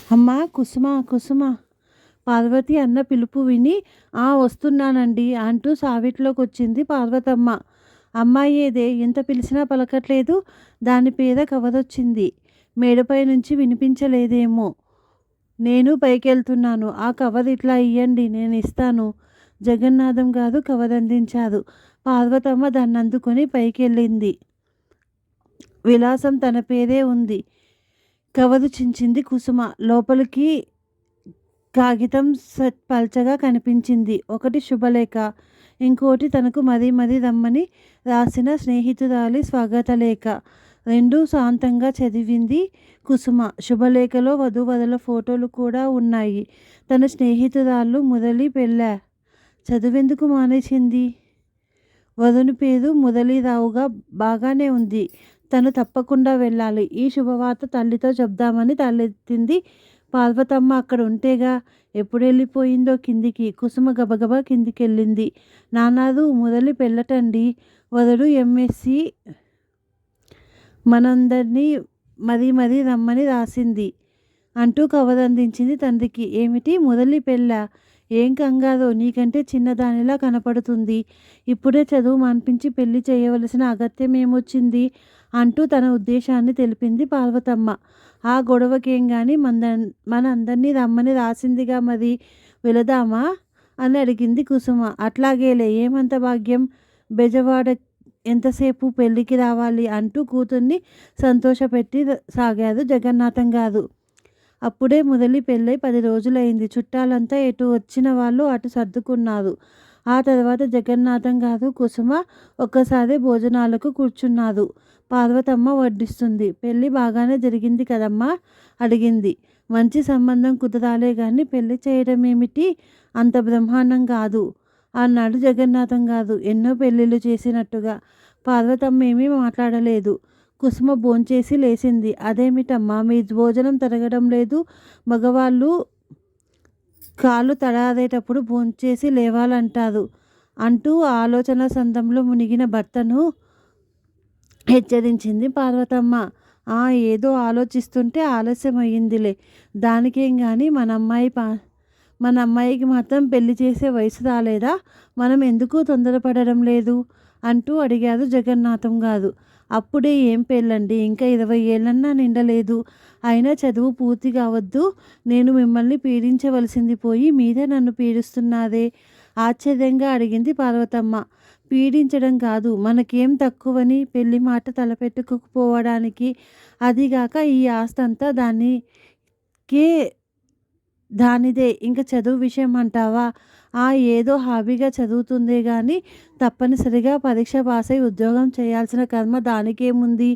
అమ్మా కుసుమ కుసుమ పార్వతి అన్న పిలుపు విని వస్తున్నానండి అంటూ సావిట్లోకొచ్చింది పార్వతమ్మ. అమ్మాయి ఏదే ఎంత పిలిచినా పలకట్లేదు. దాని పేద కవరొచ్చింది. మేడపై నుంచి వినిపించలేదేమో. నేను పైకెళ్తున్నాను. ఆ కవర్ ఇట్లా ఇయ్యండి, నేను ఇస్తాను. జగన్నాథం గారు కవర్ అందించారు. పార్వతమ్మ దాన్నందుకొని పైకెళ్ళింది. విలాసం తన పేరే ఉంది. కవరు చించింది కుసుమ. లోపలికి కాగితం పల్చగా కనిపించింది. ఒకటి శుభలేఖ, ఇంకోటి తనకు మరీ మరీ రమ్మని రాసిన స్నేహితురాలి స్వాగత లేఖ. రెండూ శాంతంగా చదివింది కుసుమ. శుభలేఖలో వధూవరుల ఫోటోలు కూడా ఉన్నాయి. తన స్నేహితురాళ్ళు మురళి పెళ్ళా. చదువెందుకు మానేసింది? వరుని పేరు మురళీరావుగా బాగానే ఉంది. తను తప్పకుండా వెళ్ళాలి. ఈ శుభవార్త తల్లితో చెప్దామని తలెత్తింది పార్వతమ్మ. అక్కడ ఉంటేగా. ఎప్పుడెళ్ళిపోయిందో కిందికి. కుసుమ గబగబా కిందికెళ్ళింది. నానారు మురళి పెళ్ళటండి. వరుడు ఎంఎస్సి, మనందరినీ మరీ మరీ రమ్మని రాసింది అంటూ కవర్ అందించింది తండ్రికి. ఏమిటి, మురళి పెళ్ళా? ఏం కంగారో, నీకంటే చిన్నదానిలా కనపడుతుంది. ఇప్పుడే చదువు మాన్పించి పెళ్లి చేయవలసిన అగత్యం ఏమొచ్చింది అంటూ తన ఉద్దేశాన్ని తెలిపింది పార్వతమ్మ. ఆ గొడవకేం గాని మన అందరినీ రమ్మని రాసిందిగా, మరి వెళదామా అని అడిగింది కుసుమ. అట్లాగేలే, ఏమంత భాగ్యం. బెజవాడ ఎంతసేపు, పెళ్ళికి రావాలి అంటూ కూతుర్ని సంతోషపెట్టి సాగారు జగన్నాథం గారు. అప్పుడే మురళి పెళ్ళై 10 రోజులైంది. చుట్టాలంతా ఎటు వచ్చిన వాళ్ళు అటు సర్దుకున్నారు. ఆ తర్వాత జగన్నాథం గారు కుసుమ ఒక్కసారి భోజనాలకు కూర్చున్నారు. పార్వతమ్మ వడ్డిస్తుంది. పెళ్ళి బాగానే జరిగింది కదమ్మా అడిగింది. మంచి సంబంధం కుదరాలే గాని పెళ్లి చేయడం ఏమిటి అంత బ్రహ్మాండం కాదు అన్నాడు జగన్నాథం గారు ఎన్నో పెళ్ళిళ్ళు చేసినట్టుగా. పార్వతమ్మ ఏమీ మాట్లాడలేదు. కుసుమ భోంచేసి లేచింది. అదేమిటమ్మా, మీ భోజనం తరగడం లేదు? మగవాళ్ళు కాళ్ళు తడారేటప్పుడు భోంచేసి లేవాలంటారు అంటూ ఆలోచన సందంలో మునిగిన భర్తను హెచ్చరించింది పార్వతమ్మ. ఏదో ఆలోచిస్తుంటే ఆలస్యం అయ్యిందిలే. దానికేం కానీ మన అమ్మాయికి మాత్రం పెళ్లి చేసే వయసు రాలేదా? మనం ఎందుకు తొందరపడడం లేదు అంటూ అడిగారు జగన్నాథం గారు. అప్పుడే ఏం పెళ్ళండి, ఇంకా 20 ఏళ్ళన్నా నిండలేదు. అయినా చదువు పూర్తి కావద్దు. నేను మిమ్మల్ని పీడించవలసింది పోయి మీరే నన్ను పీడిస్తున్నారే ఆశ్చర్యంగా అడిగింది పార్వతమ్మ. పీడించడం కాదు, మనకేం తక్కువని పెళ్లి మాట తలపెట్టుకోకపోవడానికి. అదిగాక ఈ ఆస్తంతా దానిదే. ఇంక చదువు విషయం అంటావా? ఏదో హాబీగా చదువుతుందే గాని తప్పనిసరిగా పరీక్ష పాస్ అయి ఉద్యోగం చేయాల్సిన కర్మ దానికేముంది?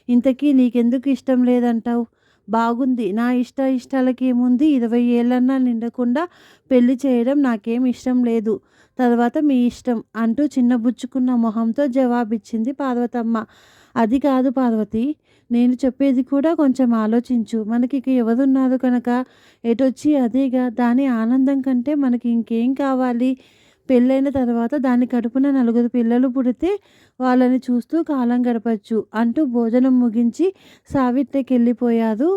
ఇంతకీ నీకెందుకు ఇష్టం లేదంటావు? బాగుంది. నా ఇష్టాలకేముంది? 20 ఏళ్ళన్నా నిండకుండా పెళ్లి చేయడం నాకేం ఇష్టం లేదు. తర్వాత మీ ఇష్టం అంటూ చిన్నబుచ్చుకున్న మొహంతో జవాబిచ్చింది పార్వతమ్మ. అది కాదు పార్వతి, నేను చెప్పేది కూడా కొంచెం ఆలోచించు. మనకి ఇక ఎవరున్నారు కనుక ఎటొచ్చి అదేగా. దాని ఆనందం కంటే మనకి ఇంకేం కావాలి? పెళ్ళైన తర్వాత దాని కడుపున 4 పిల్లలు పుడితే వాళ్ళని చూస్తూ కాలం గడపచ్చు అంటూ భోజనం ముగించి సావిట్రికెళ్ళిపోయారు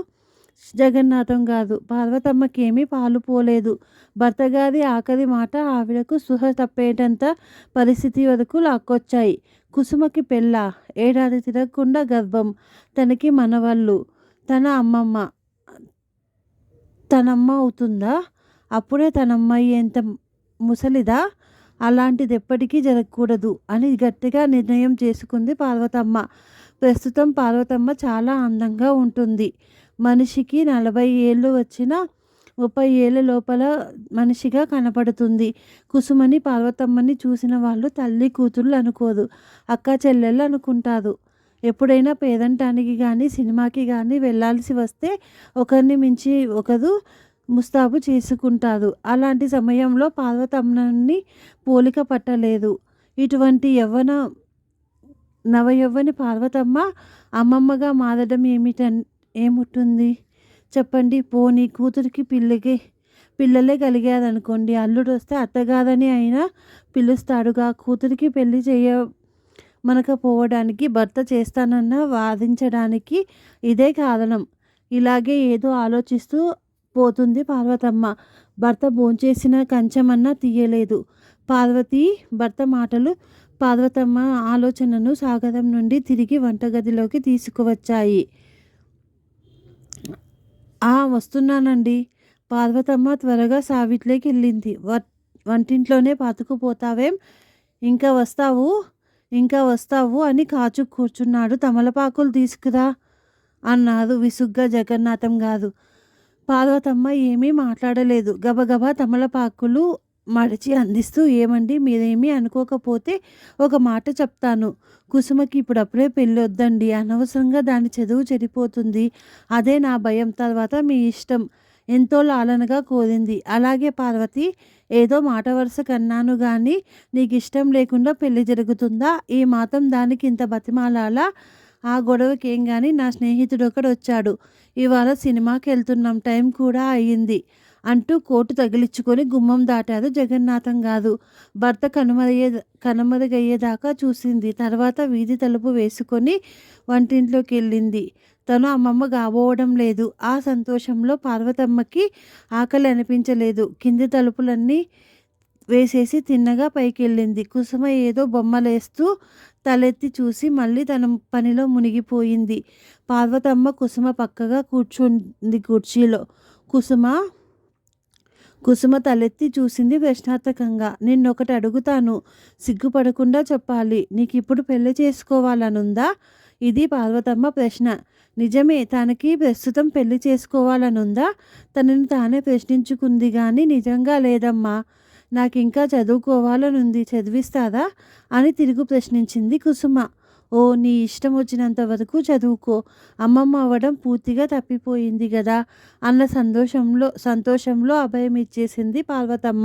జగన్నాథం గారు. పార్వతమ్మకేమీ పాలు పోలేదు. భర్తగారి ఆఖరి మాట ఆవిడకు స్పృహ తప్పేటంత పరిస్థితి వరకు లాక్కొచ్చాయి. కుసుమకి పెళ్ళా? ఏడాది తిరగకుండా గర్భం. తనకి మనవళ్ళు. తనమ్మ అవుతుందా? అప్పుడే తనమ్మాయి ఎంత ముసలిదా? అలాంటిది ఎప్పటికీ జరగకూడదు అని గట్టిగా నిర్ణయం చేసుకుంది పార్వతమ్మ. ప్రస్తుతం పార్వతమ్మ చాలా అందంగా ఉంటుంది. మనిషికి 40 ఏళ్ళు వచ్చినా 30 ఏళ్ళ లోపల మనిషిగా కనపడుతుంది. కుసుమని పార్వతమ్మని చూసిన వాళ్ళు తల్లి కూతుళ్ళు అనుకోరు, అక్క చెల్లెళ్ళు అనుకుంటారు. ఎప్పుడైనా పేరంటానికి కానీ సినిమాకి కానీ వెళ్ళాల్సి వస్తే ఒకరిని మించి ఒకరు ముస్తాబు చేసుకుంటారు. అలాంటి సమయంలో పార్వతమ్మని పోలిక పట్టలేదు. ఇటువంటి నవయవ్వని పార్వతమ్మ అమ్మమ్మగా మారడం ఏముంటుంది చెప్పండి? పోనీ కూతురికి పిల్లలే కలిగారనుకోండి, అల్లుడు వస్తే అత్తగారని అయినా పిలుస్తాడుగా. కూతురికి పెళ్లి మనకపోవడానికి భర్త చేస్తానన్న వాదించడానికి ఇదే కారణం. ఇలాగే ఏదో ఆలోచిస్తూ పోతుంది పార్వతమ్మ. భర్త భోంచేసిన కంచమన్నా తీయలేదు. పార్వతి భర్త మాటలు పార్వతమ్మ ఆలోచనను సాగరం నుండి తిరిగి వంటగదిలోకి తీసుకువచ్చాయి. వస్తున్నానండి. పార్వతమ్మ త్వరగా సావిట్లోకి వెళ్ళింది. వంటింట్లోనే పాతుకుపోతావేం? ఇంకా వస్తావు ఇంకా వస్తావు అని కాచు కూర్చున్నాడు. తమలపాకులు తీసుకురా అన్నారు విసుగ్గా జగన్నాథం గారు. పార్వతమ్మ ఏమీ మాట్లాడలేదు. గబగబా తమలపాకులు మడిచి అందిస్తూ, ఏమండి మీరేమీ అనుకోకపోతే ఒక మాట చెప్తాను. కుసుమకి ఇప్పుడప్పుడే పెళ్ళి వద్దండి. అనవసరంగా దాని చదువు చెడిపోతుంది. అదే నా భయం. తర్వాత మీ ఇష్టం ఎంతో లాలనగా కోరింది. అలాగే పార్వతి, ఏదో మాట వరుస కన్నాను కానీ నీకు ఇష్టం లేకుండా పెళ్లి జరుగుతుందా? ఈ మాత్రం దానికి ఇంత బతిమాలాలా? ఆ గొడవకేం కానీ నా స్నేహితుడు ఒకడు వచ్చాడు. ఇవాళ సినిమాకి వెళ్తున్నాం, టైం కూడా అయ్యింది అంటూ కోటు తగిలించుకొని గుమ్మం దాటారు జగన్నాథం గారు. భర్త కనుమరుగయ్యేదాకా చూసింది. తర్వాత వీధి తలుపు వేసుకొని వంటింట్లోకి వెళ్ళింది. తను అమ్మమ్మ కాబోవడం లేదు. ఆ సంతోషంలో పార్వతమ్మకి ఆకలి అనిపించలేదు. కింది తలుపులన్నీ వేసేసి తిన్నగా పైకెళ్ళింది. కుసుమ ఏదో బొమ్మలేస్తూ తలెత్తి చూసి మళ్ళీ తన పనిలో మునిగిపోయింది. పార్వతమ్మ కుసుమ పక్కగా కూర్చుంది కుర్చీలో. కుసుమ తలెత్తి చూసింది ప్రశ్నార్థకంగా. నిన్నొకటి అడుగుతాను, సిగ్గుపడకుండా చెప్పాలి. నీకు ఇప్పుడు పెళ్లి చేసుకోవాలనుందా? ఇది పార్వతమ్మ ప్రశ్న. నిజమే, తనకి ప్రస్తుతం పెళ్లి చేసుకోవాలనుందా? తనని తానే ప్రశ్నించుకుంది కానీ నిజంగా లేదమ్మా, నాకింకా చదువుకోవాలనుంది, చదివిస్తారా అని తిరుగు ప్రశ్నించింది కుసుమ. ఓ, నీ ఇష్టం వచ్చినంత వరకు చదువుకో, అమ్మమ్మ అవ్వడం పూర్తిగా తప్పిపోయింది కదా అన్న సంతోషంలో అభయం ఇచ్చేసింది పార్వతమ్మ.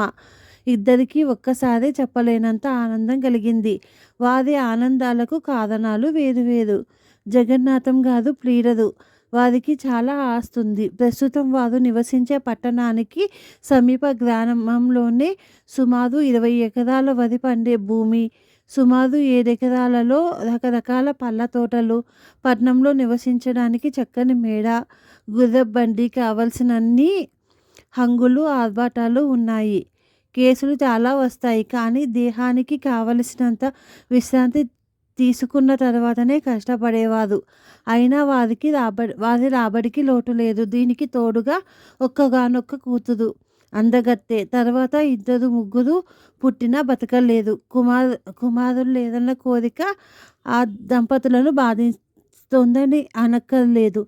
ఇద్దరికీ ఒక్కసారే చెప్పలేనంత ఆనందం కలిగింది. వారి ఆనందాలకు కారణాలు వేరువేరు. జగన్నాథం గారు ప్లీడరు. వారికి చాలా ఆస్తుంది. ప్రస్తుతం వారు నివసించే పట్టణానికి సమీప గ్రామంలోనే సుమారు 20 ఎకరాల వరి పండే భూమి, సుమారు 7 ఎకరాలలో రకరకాల పళ్ళ తోటలు, పట్నంలో నివసించడానికి చక్కని మేడ, గుర్రబండి, కావలసినన్ని హంగులు ఆర్భాటాలు ఉన్నాయి. కేసులు చాలా వస్తాయి, కానీ దేహానికి కావలసినంత విశ్రాంతి తీసుకున్న తర్వాతనే కష్టపడేవారు. అయినా వారి రాబడికి లోటు లేదు. దీనికి తోడుగా ఒక్కగానొక్క కూతురు అందగత్తె. తర్వాత 2-3 పుట్టినా బతకలేదు. కుమారులు లేదన్న కోరిక ఆ దంపతులను బాధిస్తోందని అనక్కర్లేదు.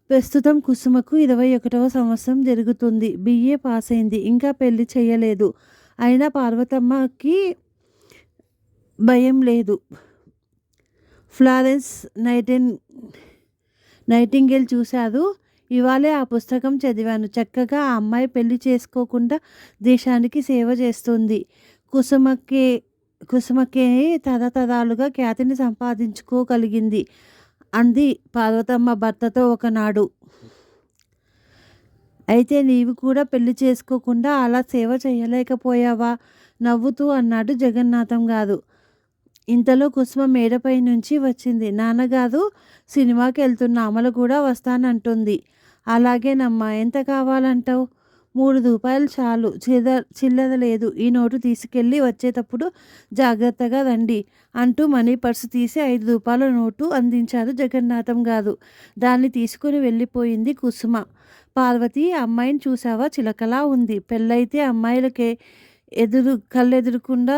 ప్రస్తుతం కుసుమకు 21వ సంవత్సరం జరుగుతుంది. BA పాస్ అయింది. ఇంకా పెళ్లి చేయలేదు. అయినా పార్వతమ్మకి భయం లేదు. ఫ్లారెన్స్ నైటింగేల్ చూశారు. ఇవాళే ఆ పుస్తకం చదివాను. చక్కగా ఆ అమ్మాయి పెళ్లి చేసుకోకుండా దేశానికి సేవ చేస్తుంది. కుసుమకే తరతరాలుగా ఖ్యాతిని సంపాదించుకోగలిగింది అంది పార్వతమ్మ భర్తతో ఒకనాడు. అయితే నీవు కూడా పెళ్లి చేసుకోకుండా అలా సేవ చేయలేకపోయావా? నవ్వుతూ అన్నాడు జగన్నాథం గారు. ఇంతలో కుసుమ మేడపై నుంచి వచ్చింది. నాన్నగారు, సినిమాకి వెళ్తున్న అమలు కూడా వస్తానంటుంది. అలాగేనమ్మా, ఎంత కావాలంటావు? 3 రూపాయలు చాలు, చిల్లర లేదు. ఈ నోటు తీసుకెళ్ళి వచ్చేటప్పుడు జాగ్రత్తగా రండి అంటూ మనీ పర్సు తీసి 5 రూపాయల నోటు అందించారు జగన్నాథం గారు. దాన్ని తీసుకుని వెళ్ళిపోయింది కుసుమ. పార్వతి, అమ్మాయిని చూసావా? చిలకలా ఉంది. పెళ్ళైతే అమ్మాయిలకే కళ్ళెదురకుండా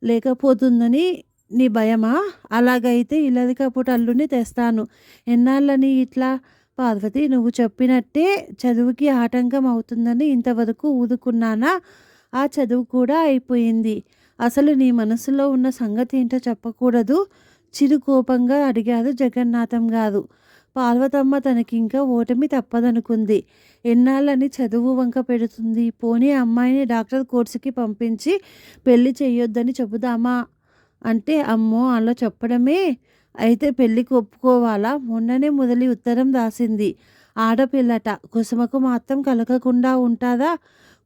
లేకపోతుందని నీ భయమా? అలాగైతే ఇల్లరికపుట అల్లుని తెస్తాను. ఎన్నాళ్ళని ఇట్లా? పార్వతి, నువ్వు చెప్పినట్టే చదువుకి ఆటంకం అవుతుందని ఇంతవరకు ఊరుకున్నానా? ఆ చదువు కూడా అయిపోయింది. అసలు నీ మనసులో ఉన్న సంగతి ఏంటో చెప్పకూడదు? చిరుకోపంగా అడిగారు జగన్నాథం గారు. పార్వతమ్మ తనకింకా ఓటమి తప్పదనుకుంది. ఎన్నాళ్ళని చదువు వంక పెడుతుంది? పోనీ అమ్మాయిని డాక్టర్ కోర్సుకి పంపించి పెళ్లి చెయ్యొద్దని చెబుదామా అంటే, అమ్మో, అలా చెప్పడమే. అయితే పెళ్ళికి ఒప్పుకోవాలా? మొన్ననే మురళి ఉత్తరం రాసింది. ఆడపిల్లట. కుసుమకు మాత్రం కలగకుండా ఉంటారా?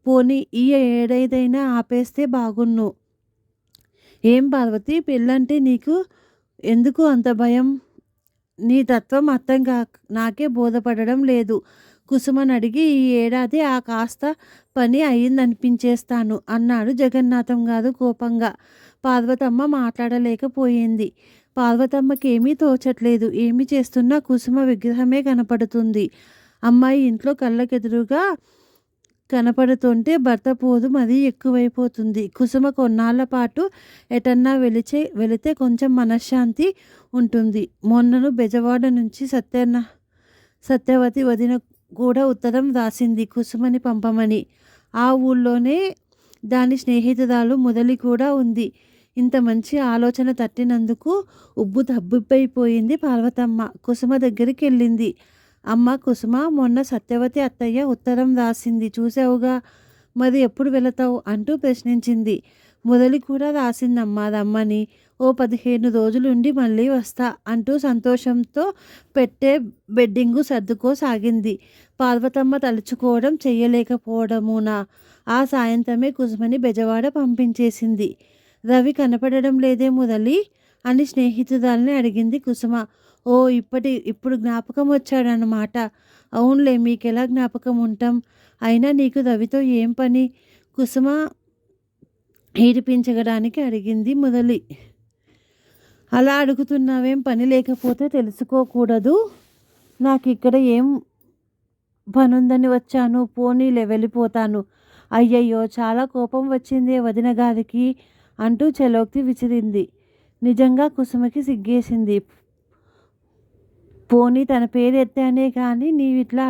పోనీ ఈ ఏడైదైనా ఆపేస్తే బాగున్ను. ఏం పార్వతి, పెళ్ళంటే నీకు ఎందుకు అంత భయం? నీ తత్వం అర్థం నాకే బోధపడడం లేదు. కుసుమని అడిగి ఈ ఏడాది ఆ కాస్త పని అయిందనిపించేస్తాను అన్నాడు జగన్నాథం గారు కోపంగా. పార్వతమ్మ మాట్లాడలేకపోయింది. పార్వతమ్మకేమీ తోచట్లేదు. ఏమి చేస్తున్నా కుసుమ విగ్రహమే కనపడుతుంది. అమ్మాయి ఇంట్లో కళ్ళకెదురుగా కనపడుతుంటే భర్త పోదు మరీ ఎక్కువైపోతుంది. కుసుమ కొన్నాళ్ల పాటు ఎటన్నా వెళితే కొంచెం మనశ్శాంతి ఉంటుంది. మొన్నను బెజవాడ నుంచి సత్యవతి వదిన కూడా ఉత్తరం రాసింది కుసుమని పంపమని. ఆ ఊళ్ళోనే దాని స్నేహితురాలు మురళి కూడా ఉంది. ఇంత మంచి ఆలోచన తట్టినందుకు తబ్బిబ్బైపోయింది పార్వతమ్మ. కుసుమ దగ్గరికి వెళ్ళింది. అమ్మ కుసుమ, మొన్న సత్యవతి అత్తయ్య ఉత్తరం రాసింది చూసావుగా, మరి ఎప్పుడు వెళతావు అంటూ ప్రశ్నించింది. మురళి కూడా రాసిందమ్మా రమ్మని. ఓ 15 రోజులుండి మళ్ళీ వస్తా అంటూ సంతోషంతో పెట్టే బెడ్డింగు సర్దుకోసాగింది. పార్వతమ్మ తలుచుకోవడం చెయ్యలేకపోవడమునా ఆ సాయంత్రమే కుసుమని బెజవాడ పంపించేసింది. రవి కనపడడం లేదే మురళి అని స్నేహితురాల్ని అడిగింది కుసుమ. ఓ ఇప్పుడు జ్ఞాపకం వచ్చాడనమాట. అవునులే, మీకెలా జ్ఞాపకం ఉంటాం. అయినా నీకు రవితో ఏం పని? కుసుమ ఏడిపించడానికి అడిగింది మురళి. అలా అడుగుతున్నావేం? పని లేకపోతే తెలుసుకోకూడదు. నాకు ఇక్కడ ఏం పనుందని వచ్చాను. పోనీలే, వెళ్ళిపోతాను. అయ్యయ్యో, చాలా కోపం వచ్చిందే వదిన గారికి అంటూ చలోక్తి విసిరింది. నిజంగా కుసుమకి సిగ్గేసింది. పోనీ తన పేరు ఎత్తానే కానీ నీవిట్లా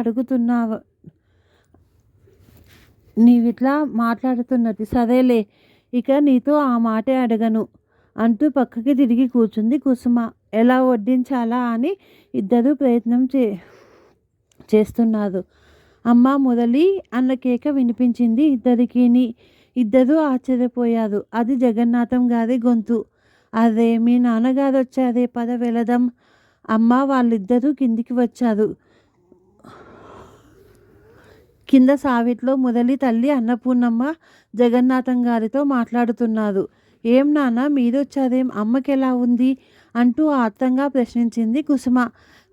మాట్లాడుతున్నది. సరేలే, ఇక నీతో ఆ మాటే అడగను అంటూ పక్కకి తిరిగి కూర్చుంది కుసుమ. ఎలా వడ్డించాలా అని ఇద్దరూ ప్రయత్నం చేస్తున్నారు. అమ్మ మురళి అన్న కేక వినిపించింది ఇద్దరికీని. ఇద్దరూ ఆశ్చర్యపోయారు. అది జగన్నాథం గారి గొంతు. అదే, మీ నాన్నగారు వచ్చారే, పద వెళదాం. అమ్మ వాళ్ళిద్దరూ కిందికి వచ్చారు. కింద సావిట్లో మురళి తల్లి అన్నపూర్ణమ్మ జగన్నాథం గారితో మాట్లాడుతున్నారు. ఏం నాన్న మీరొచ్చారేం, అమ్మకెలా ఉంది అంటూ ఆత్రంగా ప్రశ్నించింది కుసుమ.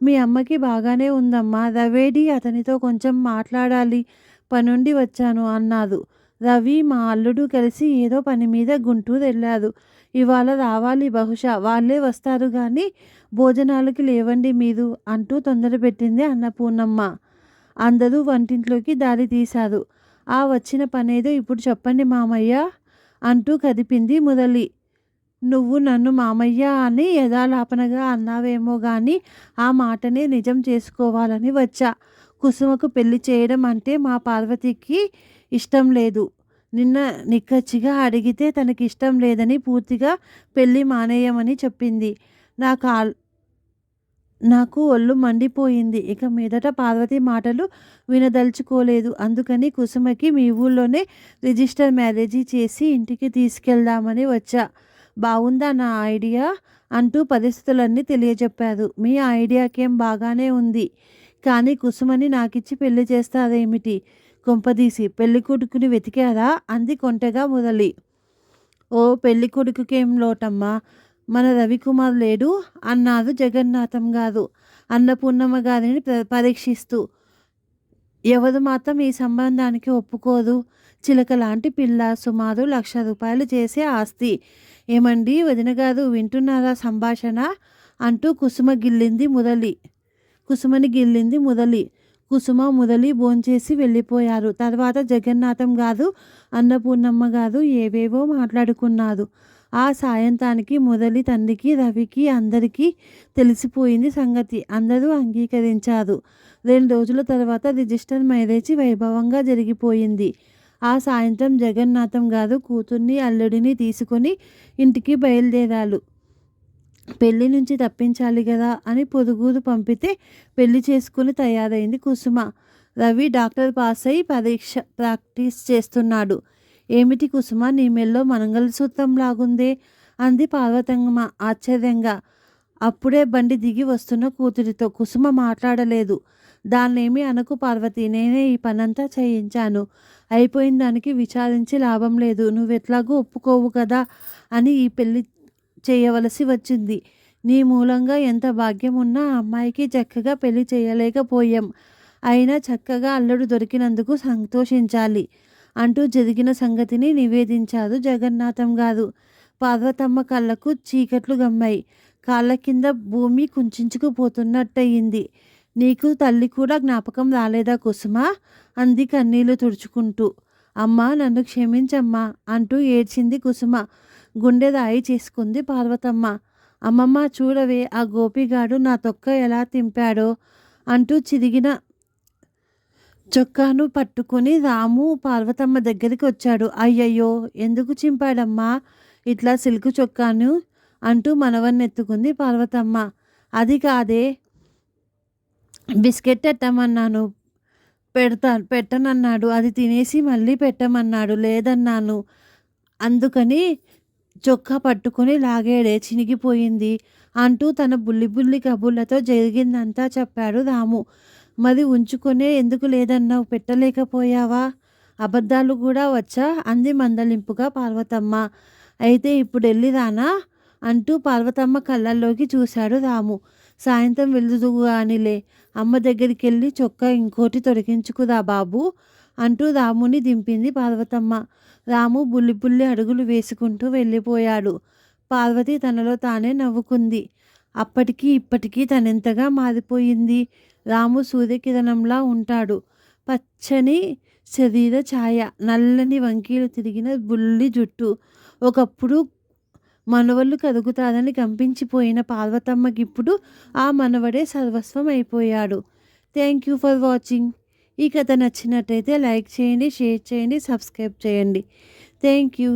మీ అమ్మకి బాగానే ఉందమ్మా. రవేడి, అతనితో కొంచెం మాట్లాడాలి, పనుండి వచ్చాను అన్నారు. రవి మా అల్లుడు కలిసి ఏదో పని మీద గుంటూరు వెళ్ళారు. ఇవాళ రావాలి, బహుశా వాళ్ళే వస్తారు కానీ భోజనాలకి లేవండి మీరు అంటూ తొందరపెట్టింది అన్నపూర్ణమ్మ. అందరూ వంటింట్లోకి దారి తీశారు. ఆ వచ్చిన పనేదో ఇప్పుడు చెప్పండి మామయ్య అంటూ కదిపింది మురళి. నువ్వు నన్ను మామయ్య అని యథాలాపనగా అన్నావేమో గాని ఆ మాటనే నిజం చేసుకోవాలని వచ్చా. కుసుమకు పెళ్లి చేయడం అంటే మా పార్వతికి ఇష్టం లేదు. నిన్న నిక్కచ్చిగా అడిగితే తనకి ఇష్టం లేదని పూర్తిగా పెళ్లి మానేయమని చెప్పింది. నాకు ఒళ్ళు మండిపోయింది. ఇక మీదట పార్వతి మాటలు వినదలుచుకోలేదు. అందుకని కుసుమకి మీ ఊళ్ళోనే రిజిస్టర్ మ్యారేజీ చేసి ఇంటికి తీసుకెళ్దామని వచ్చా. బాగుందా నా ఐడియా అంటూ పరిస్థితులన్నీ తెలియజెప్పారు. మీ ఐడియాకేం బాగానే ఉంది, కానీ కుసుమని నాకిచ్చి పెళ్లి చేస్తారేమిటి? కొంపదీసి పెళ్లి కొడుకుని వెతికారా అంది కొంటెగా మురళి. ఓ పెళ్లి కొడుకుకేం లోటమ్మా, మన రవికుమార్ లేడు అన్నారు జగన్నాథం గారు అన్నపూర్ణమ్మ గారిని పరీక్షిస్తూ. ఎవరు మాత్రం ఈ సంబంధానికి ఒప్పుకోరు? చిలక లాంటి పిల్ల, సుమారు 1,00,000 రూపాయలు చేసే ఆస్తి. ఏమండి వదిన గారు, వింటున్నారా సంభాషణ అంటూ కుసుమని గిల్లింది మురళి. కుసుమ మురళి భోంచేసి వెళ్ళిపోయారు. తర్వాత జగన్నాథం గారు అన్నపూర్ణమ్మ గారు ఏవేవో మాట్లాడుకున్నారు. ఆ సాయంత్రానికి మురళి తండ్రికి, రవికి అందరికీ తెలిసిపోయింది సంగతి. అందరూ అంగీకరించారు. 2 రోజుల తర్వాత రిజిస్టర్ మ్యారేజీ వైభవంగా జరిగిపోయింది. ఆ సాయంత్రం జగన్నాథం గారు కూతుర్ని, అల్లుడిని తీసుకొని ఇంటికి బయలుదేరారు. పెళ్లి నుంచి తప్పించాలి కదా అని పొరుగురు పంపితే పెళ్లి చేసుకుని తయారైంది కుసుమ. రవి డాక్టర్ పాస్ అయి ప్రాక్టీస్ చేస్తున్నాడు. ఏమిటి కుసుమ, నీ మెల్లో మంగళసూత్రం లాగుందే అంది పార్వతమ్మ ఆశ్చర్యంగా. అప్పుడే బండి దిగి వస్తున్న కూతురితో కుసుమ మాట్లాడలేదు. దాన్నేమి అనకు పార్వతి, నేనే ఈ పనంతా చేయించాను. అయిపోయిన దానికి విచారించి లాభం లేదు. నువ్వెట్లాగూ ఒప్పుకోవు కదా అని ఈ పెళ్లి చేయవలసి వచ్చింది. నీ మూలంగా ఎంత భాగ్యం ఉన్నా అమ్మాయికి చక్కగా పెళ్లి చేయలేకపోయాం అయినా చక్కగా అల్లుడు దొరికినందుకు సంతోషించాలి అంటూ జరిగిన సంగతిని నివేదించారు జగన్నాథం గారు. పార్వతమ్మ కళ్ళకు చీకట్లు గమ్మాయి. కాళ్ళ కింద భూమి కుంచుకుపోతున్నట్టయింది. నీకు తల్లి కూడా జ్ఞాపకం రాలేదా కుసుమా? అంది కన్నీళ్లు తుడుచుకుంటూ. అమ్మా, నన్ను క్షమించమ్మా అంటూ ఏడ్చింది కుసుమ. గుండె రాయి చేసుకుంది పార్వతమ్మ. అమ్మమ్మ, చూడవే, ఆ గోపిగాడు నా తొక్క ఎలా తింపాడో అంటూ చిరిగిన చొక్కాను పట్టుకుని రాము పార్వతమ్మ దగ్గరికి వచ్చాడు. అయ్యయ్యో, ఎందుకు చింపాడమ్మా ఇట్లా సిల్కు చొక్కాను అంటూ మనవన్నెత్తుకుంది పార్వతమ్మ. అది కాదే, బిస్కెట్ పెట్టమన్నాను, పెట్టనన్నాడు. అది తినేసి మళ్ళీ పెట్టమన్నాడు, లేదన్నాను. అందుకని చొక్కా పట్టుకుని లాగాడే, చినిగిపోయింది అంటూ తన బుల్లి బుల్లి కబుర్లతో జరిగిందంతా చెప్పాడు రాము. మరి ఉంచుకునే ఎందుకు లేదన్నావు? పెట్టలేకపోయావా? అబద్ధాలు కూడా వచ్చా? అంది మందలింపుగా పార్వతమ్మ. అయితే ఇప్పుడు వెళ్ళిరానా అంటూ పార్వతమ్మ కళ్ళల్లోకి చూశాడు రాము. సాయంత్రం వెళ్దుగానిలే, అమ్మ దగ్గరికి వెళ్ళి చొక్కా ఇంకోటి తొడిగించుకురా బాబు అంటూ రాముని దింపింది పార్వతమ్మ. రాము బుల్లి బుల్లి అడుగులు వేసుకుంటూ వెళ్ళిపోయాడు. పార్వతి తనలో తానే నవ్వుకుంది. అప్పటికి ఇప్పటికీ తనెంతగా మారిపోయింది. రాము సూర్యకిరణంలా ఉంటాడు. పచ్చని శరీర ఛాయ, నల్లని వంకీలు తిరిగిన బుల్లి జుట్టు. ఒకప్పుడు మనవళ్ళు కదుగుతారని కంపించిపోయిన పార్వతమ్మకిప్పుడు ఆ మనవడే సర్వస్వం అయిపోయాడు. Thank you for watching. ఈ కథ నచ్చినట్టయితే లైక్ చేయండి, షేర్ చేయండి, సబ్స్క్రైబ్ చేయండి. Thank you.